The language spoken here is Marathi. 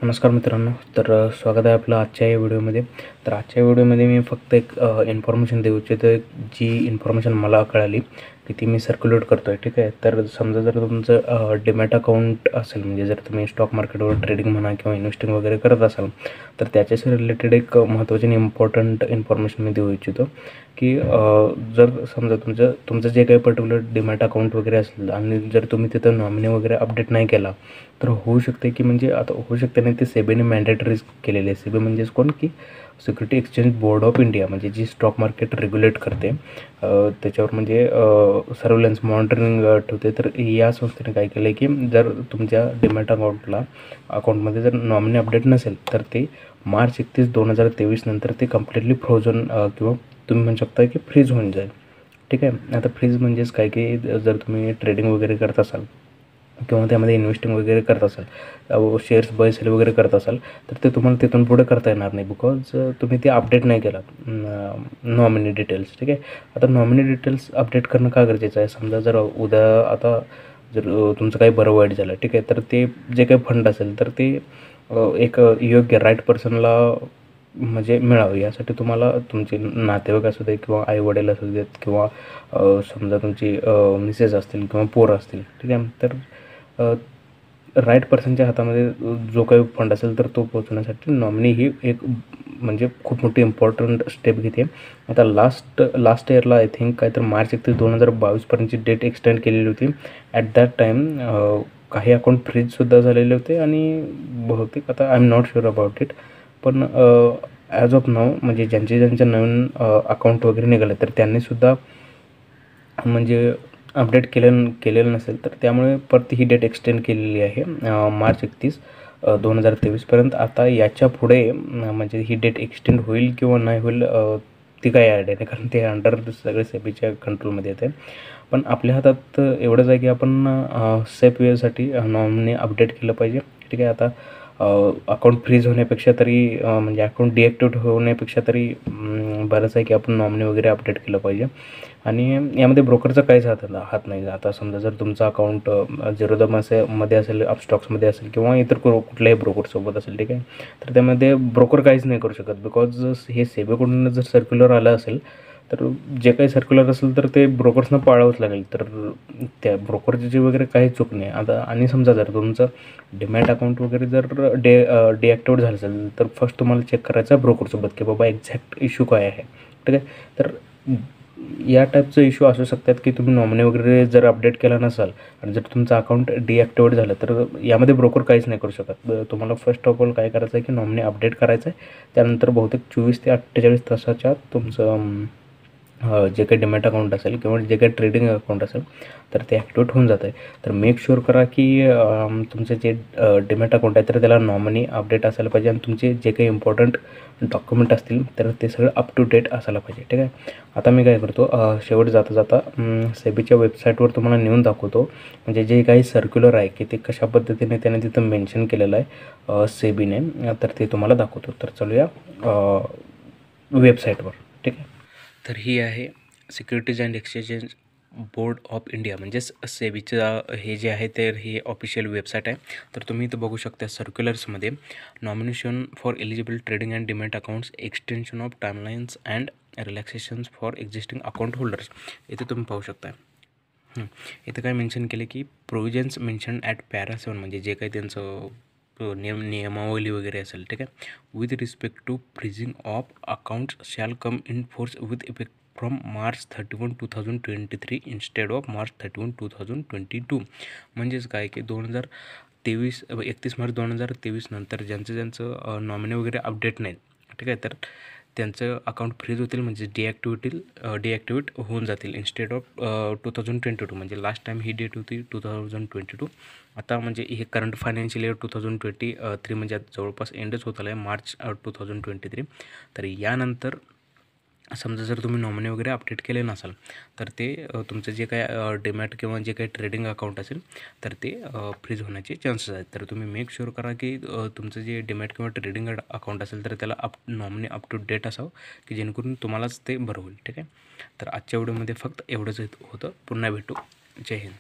नमस्कार मित्रांनो. स्वागत आहे आपलं आजच्या या व्हिडिओमध्ये. आजच्या व्हिडिओमध्ये मी फक्त एक इन्फॉर्मेशन देऊ इच्छितो. जी इन्फॉर्मेशन मला कळाली की ती मी सर्क्युलेट करतो आहे, ठीक आहे. तर समजा जर तुमचं डीमॅट अकाउंट असेल, म्हणजे जर तुम्ही स्टॉक मार्केटवर ट्रेडिंग म्हणा किंवा इन्व्हेस्टिंग वगैरे करत असाल, तर त्याच्याशी रिलेटेड एक महत्त्वाची आणि इम्पॉर्टंट इन्फॉर्मेशन मी देऊ इच्छितो की जर समजा तुमचं जे काही पर्टिक्युलर डीमॅट अकाउंट वगैरे असेल आणि जर तुम्ही तिथं नॉमिनी वगैरे अपडेट नाही केला, तर होऊ शकते की म्हणजे आता होऊ शकते नाही, ते सेबीने मॅन्डेटरीज केलेले आहे. सेबी म्हणजेच कोण की security exchange board of India, म्हणजे जी स्टॉक मार्केट रेग्युलेट करते, त्याच्यावर म्हणजे सर्व्हिलन्स मॉनिटरिंग ठेवते. तर या संस्थेने काय केलं आहे की जर तुमच्या डीमॅट अकाउंटमध्ये जर नॉमिनी अपडेट नसेल, तर ते मार्च 31, 2023 नंतर ते कम्प्लिटली फ्रोझन किंवा तुम्ही म्हणू शकता की फ्रीज होऊन जाईल, ठीक आहे. आता फ्रीज म्हणजेच काय की जर तुम्ही ट्रेडिंग वगैरे करत असाल किंवा त्यामध्ये इन्व्हेस्टिंग वगैरे करत असाल, शेअर्स बाय सेल वगैरे करत असाल, तर ते तुम्हाला तिथून पुढे करता येणार नाही, बिकॉज तुम्ही ते अपडेट नाही केलात नॉमिनी डिटेल्स, ठीक आहे. आता नॉमिनी डिटेल्स अपडेट करणं का गरजेचं आहे? समजा जर उद्या आता जर तुमचं काही बरं वाईट झालं, ठीक आहे, तर ते जे काही फंड असेल तर ते एक योग्य राईट पर्सनला म्हणजे मिळावं, यासाठी तुम्हाला तुमचे नातेवाईक असू दे किंवा आईवडील असू देत किंवा समजा तुमची मिसेस असतील किंवा पोरं असतील, ठीक आहे. तर राईट पर्सनच्या हातामध्ये जो काही फंड असेल तर तो पोहोचवण्यासाठी नॉमिनी ही एक म्हणजे खूप मोठी इम्पॉर्टंट स्टेप घेते. आता लास्ट इयरला आय थिंक काय तर मार्च 31, 2022पर्यंतची डेट एक्सटेंड केलेली होती. ॲट दॅट टाईम काही अकाउंट फ्रीजसुद्धा झालेले होते आणि बहुतेक आता I am not sure about it, पण ॲज ऑफ नाऊ म्हणजे ज्यांचे नवीन अकाउंट वगैरे निघाले तर त्यांनीसुद्धा म्हणजे अपडेट केलेलं नसेल, तर त्यामुळे परत ही डेट एक्सटेंड केलेली आहे मार्च 31, 2023पर्यंत. आता याच्या पुढे म्हणजे ही डेट एक्सटेंड होईल किंवा नाही होईल ती काही आयडिया नाही, कारण ते अंडर सगळे सेबीच्या कंट्रोलमध्ये येते. पण आपल्या हातात एवढंच आहे की आपण सेफ वेसाठी नॉमिनी अपडेट केलं पाहिजे, ठीक आहे. आता अकाउंट फ्रीज होण्यापेक्षा तरी म्हणजे अकाउंट डिॲक्टिव्हेट होण्यापेक्षा तरी बरंच आहे की आपण नॉमिनी वगैरे अपडेट केलं पाहिजे. आणि यामध्ये ब्रोकरचा काहीच हात नाही. आता समजा जर तुमचं अकाउंट झिरोधा मध्ये असेल, अपस्टॉक्समध्ये असेल किंवा इतर कुठल्याही ब्रोकरसोबत असेल, ठीक आहे, तर त्यामध्ये ब्रोकर काहीच नाही करू शकत, बिकॉज हे सेबीकडून जर सर्क्युलर आलं असेल तर जे काही सर्क्युलर असेल तर ते ब्रोकर्सना पाळावंच लागेल. तर त्या ब्रोकरची वगैरे काही चूक नाही. आता आणि समजा जर तुमचं डीमॅट अकाउंट वगैरे जर डिॲक्टिवेट झालं असेल, तर फर्स्ट तुम्हाला चेक करायचं आहे ब्रोकरसोबत की बाबा एक्झॅक्ट इश्यू काय आहे, ठीक आहे. तर या टाईपचं इश्यू असू शकतात की तुम्ही नॉमिनी वगैरे जर अपडेट केला नसाल आणि जर तुमचं अकाउंट डिॲक्टिवेट झालं, तर यामध्ये ब्रोकर काहीच नाही करू शकत. तुम्हाला फर्स्ट ऑफ ऑल काय करायचं आहे की नॉमिनी अपडेट करायचं आहे. त्यानंतर बहुतेक 24 ते 48 तासाच्या तुमचं जे काही डीमॅट अकाउंट असेल किंवा जे काही ट्रेडिंग अकाउंट असेल तर ते ॲक्टिवेट होऊन जातं आहे. तर मेक शुअर करा की तुमचं जे डीमॅट अकाउंट आहे तर त्याला नॉमिनी अपडेट असायला पाहिजे आणि तुमचे जे काही इम्पॉर्टंट डॉक्युमेंट असतील तर ते सगळं अप टू डेट असायला पाहिजे, ठीक आहे. आता मी काय करतो, शेवट जाता सेबीच्या वेबसाईटवर तुम्हाला नेऊन दाखवतो, म्हणजे जे काही सर्क्युलर आहे की ते कशा पद्धतीने त्याने तिथं मेन्शन केलेलं आहे सेबीने, तर ते तुम्हाला दाखवतो. तर चलूया वेबसाईटवर, ठीक आहे. तर ही आहे securities and exchange board of India, म्हणजेच सेबीचं हे जे आहे ते ही ऑफिशियल वेबसाईट आहे. तर तुम्ही इथं बघू शकता सर्क्युलर्समध्ये nomination for eligible trading and demat accounts, extension of timelines and relaxations for existing account holders, इथे तुम्ही पाहू शकता. इथं काय मेन्शन केले की प्रोव्हिजन्स मेन्शन ॲट पॅरा 7, म्हणजे जे काही त्यांचं नियमावली वगैरे असेल, ठीक आहे, with respect to freezing of accounts shall come in force with effect from March 31, 2023 instead of March 31, 2022. म्हणजेच काय की 31 मार्च 2023 नंतर ज्यांचं नॉमिनी वगैरे अपडेट नाहीत, ठीक आहे, तर त्यांचं अकाउंट फ्रीज होतील, म्हणजे डिॲक्टिवेट होऊन जातील इन्स्टेड ऑफ 2022, म्हणजे लास्ट टाईम ही डेट होती 2022. आता म्हणजे हे करंट फायनान्शियल इयर 2023 म्हणजे आता जवळपास एंडच होत आलं आहे मार्च 2023. तर यानंतर समजा जर तुम्ही नॉमिनी वगैरे अपडेट केले नसाल तर ते तुमचं जे काय डीमॅट किंवा जे काही ट्रेडिंग अकाउंट असेल तर ते फ्रीज होण्याचे चान्सेस आहेत. तर तुम्ही मेक शुअर करा की तुमचं जे डीमॅट किंवा ट्रेडिंग अकाउंट असेल तर त्याला नॉमिनी अप टू डेट असावं, की जेणेकरून तुम्हालाच ते बरं होईल, ठीक आहे. तर आजच्या व्हिडिओमध्ये फक्त एवढंच होतं. पुन्हा भेटू. जय हिंद.